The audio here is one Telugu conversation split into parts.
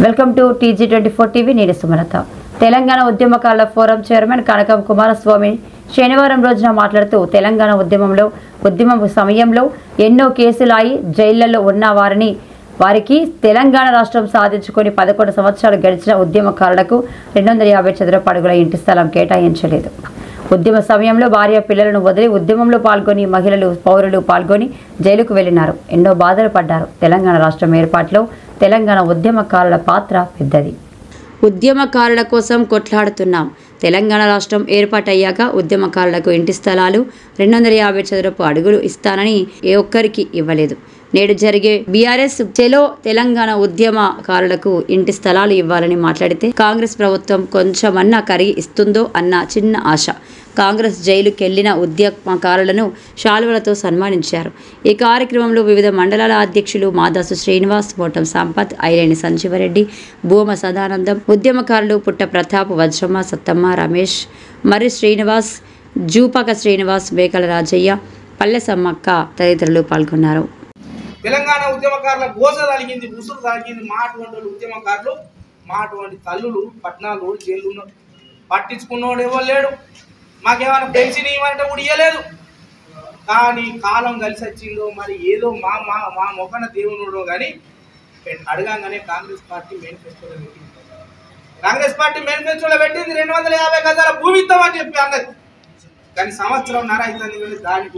Welcome to TG24 TV. నేను సుమలత. తెలంగాణ ఉద్యమకారుల ఫోరం చైర్మన్ కనకం కుమారస్వామి శనివారం రోజున మాట్లాడుతూ తెలంగాణ ఉద్యమం సమయంలో ఎన్నో కేసులాయి జైళ్లలో ఉన్న వారికి తెలంగాణ రాష్ట్రం సాధించుకొని 11 సంవత్సరాలు గడిచిన ఉద్యమకారులకు 250 చదరపు అడుగుల ఇంటి స్థలం కేటాయించలేదు. ఉద్యమ సమయంలో భార్య పిల్లలను వదిలి ఉద్యమంలో పాల్గొని మహిళలు పౌరులు పాల్గొని జైలుకు వెళ్లినారు. ఎన్నో బాధలు పడ్డారు. తెలంగాణ రాష్ట్రం ఏర్పాటులో తెలంగాణ ఉద్యమకారుల పాత్ర పెద్దది. ఉద్యమకారుల కోసం కొట్లాడుతున్నాం. తెలంగాణ రాష్ట్రం ఏర్పాటయ్యాక ఉద్యమకారులకు ఇంటి స్థలాలు 250 చదరపు అడుగులు ఇస్తానని ఏ ఒక్కరికి ఇవ్వలేదు. నేడు జరిగే బీఆర్ఎస్ చెలో తెలంగాణ ఉద్యమకారులకు ఇంటి స్థలాలు ఇవ్వాలని మాట్లాడితే కాంగ్రెస్ ప్రభుత్వం కొంచెమన్నా కరిగి ఇస్తుందో అన్న చిన్న ఆశ. కాంగ్రెస్ జైలుకెళ్లిన ఉద్యమకారులను శాలువలతో సన్మానించారు. ఈ కార్యక్రమంలో వివిధ మండలాల అధ్యక్షులు మాదాసు శ్రీనివాస్, మోటం సంపత్, ఐలేని సంజీవరెడ్డి, భూమ సదానందం, ఉద్యమకారులు పుట్ట ప్రతాప్, వజ్రమ్మ, సత్తమ్మ, రమేష్, మరి శ్రీనివాస్, జూపక శ్రీనివాస్, మేకల రాజయ్య, పల్లె సమ్మక్క తదితరులు పాల్గొన్నారు. తెలంగాణ ఉద్యమకారుల గోస తలిగింది, ఉసురు తలిగింది. మా అటువంటి ఉద్యమకారులు, మా అటువంటి తల్లులు పట్నాలు జైలు పట్టించుకున్నోడు ఎవరు లేడు. మాకేమైనా పెన్షన్ ఇవ్వాలంటే కూడా ఇవ్వలేదు. కానీ కాలం కలిసి వచ్చిందో మరి ఏదో మా మా మా మొక్కన దేవునుడో కానీ అడగానే కాంగ్రెస్ పార్టీ మేనిఫెస్టోలో పెట్టింది. కాంగ్రెస్ పార్టీ మేనిఫెస్టోలో పెట్టింది 250 గజాల భూమి ఇస్తామని చెప్పి అన్నది. కానీ సంవత్సరంన్నర అవుతుంది కానీ దానికి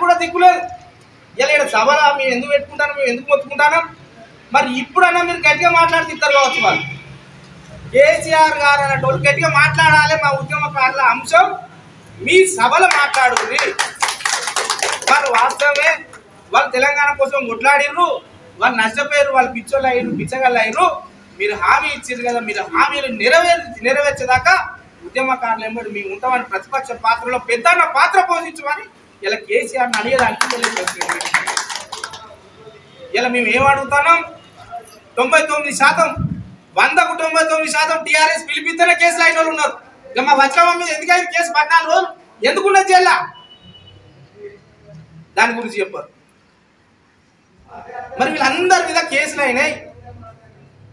కూడా దిక్కులేదు. ఇలా సభలో మేము ఎందుకు పెట్టుకుంటాను, మేము ఎందుకు మొత్తుకుంటాను? మరి ఇప్పుడన్నా మీరు గట్టిగా మాట్లాడుతారు కావచ్చు. వాళ్ళు కేసీఆర్ గారు అన్నట్టు గట్టిగా మాట్లాడాలి. మా ఉద్యమకారుల అంశం మీ సభలో మాట్లాడుతుంది. వాళ్ళు వాస్తవమే వాళ్ళు తెలంగాణ కోసం కొట్లాడిర్రు, వాళ్ళు నష్టపోయారు, వాళ్ళు పిచ్చోళ్ళు అయ్యారు, పిచ్చగళ్ళు అయ్యారు. మీరు హామీ ఇచ్చారు కదా, మీరు హామీలు నెరవేర్చేదాకా ఉద్యమకారులు ఏమో మేము ఉంటామని ప్రతిపక్ష పాత్రలో పెద్దన్న పాత్ర పోషించమని ఇలా కేసీఆర్ని అడిగేదానికి తెలియజేస్తుంది. ఇలా మేము ఏమడుగుతున్నాం? 99%, 100కు 99% టీఆర్ఎస్ పిలిపిస్తేనే కేసులు అయిన వాళ్ళు ఉన్నారు. ఇక మా వజ్రమ్మ మీద ఎందుకైనా కేసు 14 రోజులు ఎందుకున్నది జైల్లో? దాని గురించి చెప్పారు. మరి వీళ్ళందరి మీద కేసులు అయినాయి.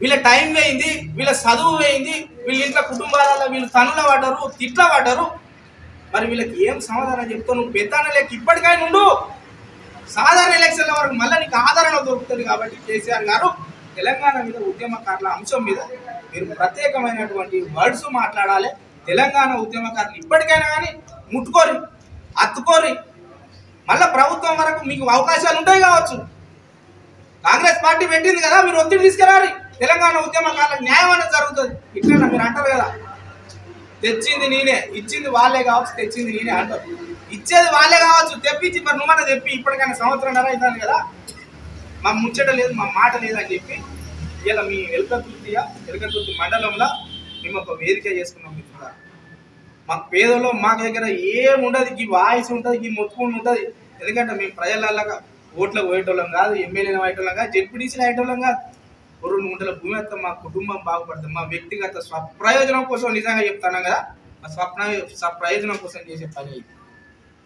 వీళ్ళ టైం వేయింది, వీళ్ళ చదువు వేయింది, వీళ్ళ ఇంట్లో కుటుంబాలలో వీళ్ళు తనుల పడ్డారు, తిట్ల పడ్డారు. మరి వీళ్ళకి ఏం సమాధానం చెప్తావు? నువ్వు పెద్దాన లేక ఇప్పటికైనా ఉండు. సాధారణ ఎలక్షన్ల వరకు మళ్ళీ నీకు ఆదరణ దొరుకుతుంది. కాబట్టి కేసీఆర్ గారు తెలంగాణ మీద ఉద్యమకారుల అంశం మీద మీరు ప్రత్యేకమైనటువంటి వర్డ్స్ మాట్లాడాలి. తెలంగాణ ఉద్యమకారులు ఇప్పటికైనా కానీ ముట్టుకోరి, అత్తుకోరి. మళ్ళీ ప్రభుత్వం వరకు మీకు అవకాశాలు ఉంటాయి కావచ్చు. కాంగ్రెస్ పార్టీ పెట్టింది కదా, మీరు ఒత్తిడి తీసుకురాలి. తెలంగాణ ఉద్యమకారులకు న్యాయం అనేది జరుగుతుంది. ఇట్లా మీరు అంటారు కదా, తెచ్చింది నేనే, ఇచ్చింది వాళ్ళే కావచ్చు, తెచ్చింది నేనే అంటారు. ఇచ్చేది వాళ్ళే కావచ్చు, తెప్పించి మరి నువ్వన్నా తెప్పి. ఇప్పటికైనా సంవత్సరంన్నర అవుతుంది కదా, మా ముచ్చట లేదు, మా మాట లేదు అని చెప్పి ఇలా మీ ఎలకతుర్తి మండలంలో మేము ఒక వేదిక చేసుకున్నాం. మిత్రుల మాకు పేదలో మా దగ్గర ఏముండదు, ఈ వాయిస్ ఉంటుంది, ఈ మొత్తుకుంటూ ఉంటుంది. ఎందుకంటే మేము ప్రజలలాగా ఓట్లకు పోయేటోళ్ళం కాదు, ఎమ్మెల్యేలు అయ్యేటోళ్ళం కాదు, జెడ్పీటీసీలు అయ్యేటోళ్ళం కాదు. 2 గుంటల భూమి వస్తాం, మా కుటుంబం బాగుపడుతుంది. మా వ్యక్తిగత స్వప్రయోజనం కోసం నిజంగా చెప్తున్నాం కదా, మా స్వప్రయోజనం కోసం చేసే పని.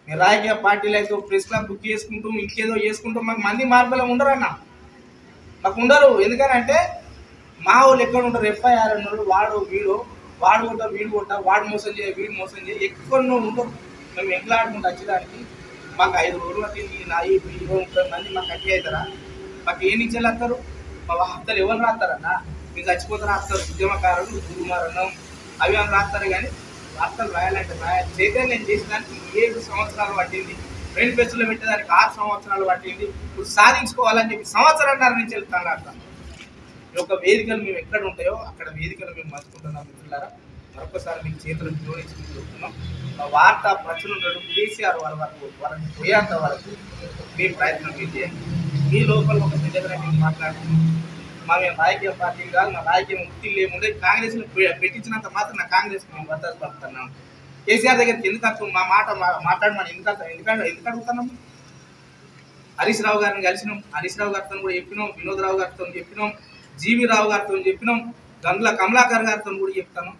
మీరు రాజకీయ పార్టీలతో ప్రెస్ క్లబ్ బుక్ చేసుకుంటూ ఇంకేదో చేసుకుంటూ మాకు మంది మార్పులో ఉండరు అన్న, మాకు ఉండరు. ఎందుకనంటే మా వాళ్ళు ఎక్కడ ఉంటారు? FIR ఉన్నారు, వాడు కొట్ట, వీడు కొట్ట, వాడు మోసం చేయ, వీడు మోసం చేయ, ఎక్కువ ఉంటారు. మేము ఎంకలాడుకుంటూ వచ్చేదానికి మాకు 5 రోజులు పట్టింది. 20-30 మంది మాకు అట్టి అవుతారా? మాకు ఏ నుంచి వస్తారు? మా హస్తలు ఎవరు రాస్తారన్నా? మీరు చచ్చిపోతారు రాస్తారు. ఉద్యమకారులు దుర్మారణం అవి అని రాస్తారు. కానీ వార్తలు రాయాలంటే చైతన్యం చేసేదానికి 7 సంవత్సరాలు పట్టింది. మేనిఫెస్టోలో పెట్టేదానికి 6 సంవత్సరాలు పట్టింది. ఇప్పుడు సాధించుకోవాలని చెప్పి సంవత్సరాన్నర నుంచి వెళ్తాను. అట్లా ఒక వేదికలు మేము ఎక్కడ ఉంటాయో అక్కడ వేదికలు మేము మర్చుకుంటున్నాం. మిత్రులారా, మరొకసారి మీకు చేతులకు జోడించి చెప్తున్నాం. మా వార్తా ప్రచురణలు కేసీఆర్ వాళ్ళని పోయేంత వరకు మీ ప్రయత్నం మీరు చేయండి. మీ లోపల ఒక దగ్గర మేము మాట్లాడుతున్నాం. మేము రాజకీయ పార్టీ కాదు, మా రాజకీయం ఉత్తిళ్ళు ఏముండే. కాంగ్రెస్లో పెట్టించినంత మాత్రం నా కాంగ్రెస్ మేము వద్దలు పడుతున్నాం. కేసీఆర్ దగ్గరికి ఎందుకు మా మాట మాట్లాడమని ఎందుకు అడుగుతున్నాము? హరీష్ రావు గారిని కలిసినాం, హరీష్ రావు గారితో కూడా చెప్పినాం, వినోద్ రావు గారితో చెప్పినాం, జీవి రావు గారితో చెప్పినాం, గంగుల కమలాకర్ గారితో కూడా చెప్తాను.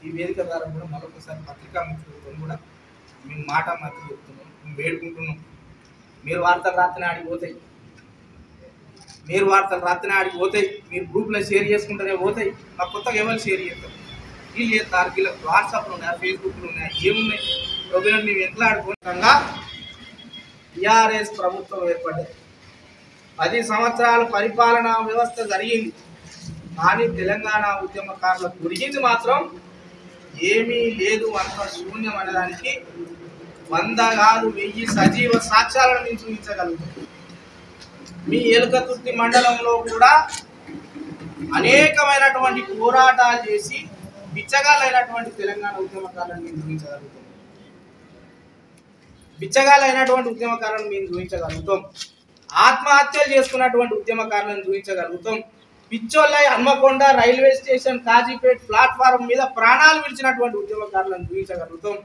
ఈ వేదిక ద్వారా కూడా మరొకసారి పత్రికా మిత్రులతో కూడా మేము మాట మాత్రం చెప్తున్నాం, మేము వేడుకుంటున్నాం. మీరు వార్తలు రాత్రి ఆడిపోతాయి. మీరు వార్తలు రాత్రి ఆడికి పోతాయి, మీరు గ్రూప్లో షేర్ చేసుకుంటేనే పోతాయి, మా కొత్తగా ఎవరు షేర్ చేస్తారు? వీళ్ళు చేస్తారు, వీళ్ళకి వాట్సాప్లు ఉన్నాయి, ఫేస్బుక్లు ఉన్నాయి, ఏమున్నాయి? ఒకవేళ మేము ఎట్లా ఆడుకుంటాగా టీఆర్ఎస్ ప్రభుత్వం ఏర్పడ్డది, 10 సంవత్సరాల పరిపాలనా వ్యవస్థ జరిగింది. కానీ తెలంగాణ ఉద్యమకారులకు గురించింది మాత్రం ఏమీ లేదు, అంత శూన్యం అనేదానికి 100 కాదు 1000 సజీవ సాక్ష్యాలను మేము చూపించగలుగుతాం. మీ ఎలుకతుర్తి మండలంలో కూడా అనేకమైనటువంటి పోరాటాలు చేసి బిచ్చగాలైనటువంటి తెలంగాణ ఉద్యమకారులను మేము చూపించగలుగుతాం. ఆత్మహత్యలు చేసుకున్నటువంటి ఉద్యమకారులను చూపించగలుగుతాం. పిచ్చోళ్ళై Hanamkonda railway station Kazipet platform మీద ప్రాణాలు విడిచినటువంటి ఉద్యమకారులను చూపించగలుగుతాం.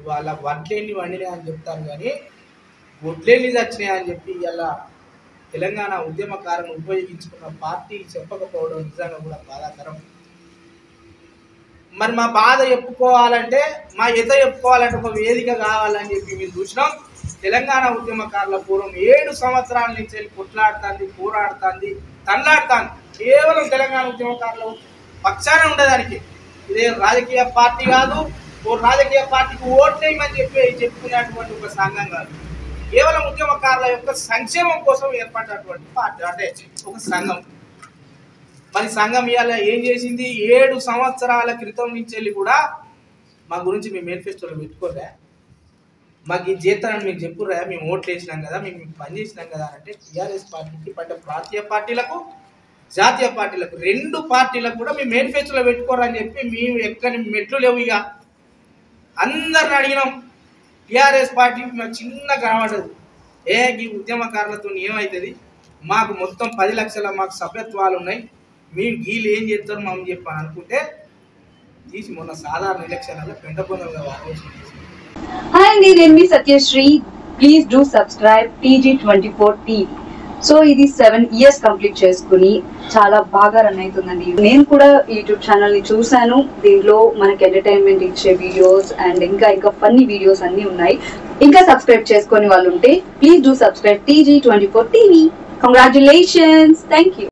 ఇవాళ వడ్లేని వండినాయి అని చెప్తారు, కానీ వడ్లేని చచ్చినాయి అని చెప్పి ఇలా తెలంగాణ ఉద్యమకారులను ఉపయోగించుకున్న పార్టీ చెప్పకపోవడం నిజంగా కూడా బాధాకరం. మరి మా బాధ చెప్పుకోవాలంటే, మా ఎత చెప్పుకోవాలంటే ఒక వేదిక కావాలని చెప్పి మేము చూసినాం. తెలంగాణ ఉద్యమకారుల పూర్వం 7 సంవత్సరాల నుంచి వెళ్ళి కొట్లాడుతుంది, పోరాడుతుంది, తన్లాడుతుంది. కేవలం తెలంగాణ ఉద్యమకారుల పక్షాన ఉండేదానికి ఇదే రాజకీయ పార్టీ కాదు, ఓ రాజకీయ పార్టీకి ఓట్లేయమని చెప్పుకునేటువంటి ఒక సంఘం కాదు. కేవలం ఉద్యమకారుల యొక్క సంక్షేమం కోసం ఏర్పడినటువంటి పార్టీ, అంటే ఒక సంఘం. మరి సంఘం ఇవాళ ఏం చేసింది? 7 సంవత్సరాల క్రితం నుంచి వెళ్ళి కూడా మా గురించి మేము మేనిఫెస్టోలో పెట్టుకోలే, మాకు ఈ చేస్తానని మీకు చెప్పురా, మేము ఓట్లు వేసినాం కదా, మేము పని చేసినాం కదా అంటే టీఆర్ఎస్ పార్టీకి పడ్డ ప్రాంతీయ పార్టీలకు, జాతీయ పార్టీలకు, 2 పార్టీలకు కూడా మేము మేనిఫెస్టోలో పెట్టుకోరని చెప్పి మేము ఎక్కడి మెట్లు లేవు. ఇక అందరిని అడిగినాం. టీఆర్ఎస్ పార్టీ మాకు చిన్న కనబడదు. ఈ ఉద్యమకారులతో ఏమవుతుంది, మాకు మొత్తం 10 లక్షల మాకు సభ్యత్వాలు ఉన్నాయి, మేము వీళ్ళు ఏం చేస్తారు మనం చెప్పని అనుకుంటే తీసి మొన్న సాధారణ ఎలక్షన్లలో పెంటపొందలుగా ఆలోచన చేసి. హాయ్ అండి, నేను మీ Satyashri. Please do subscribe TG24 TV. So ఇది 7 years కంప్లీట్ చేసుకుని చాలా బాగా రన్ అవుతుందండి. నేను కూడా యూట్యూబ్ ఛానల్ ని చూసాను. దీంట్లో మనకి ఎంటర్టైన్మెంట్ ఇచ్చే వీడియోస్ అండ్ ఇంకా ఫన్నీ వీడియోస్ అన్ని ఉన్నాయి. ఇంకా సబ్స్క్రైబ్ చేసుకొని వాళ్ళు ఉంటే please do subscribe TG24 TV. Congratulations. Thank you.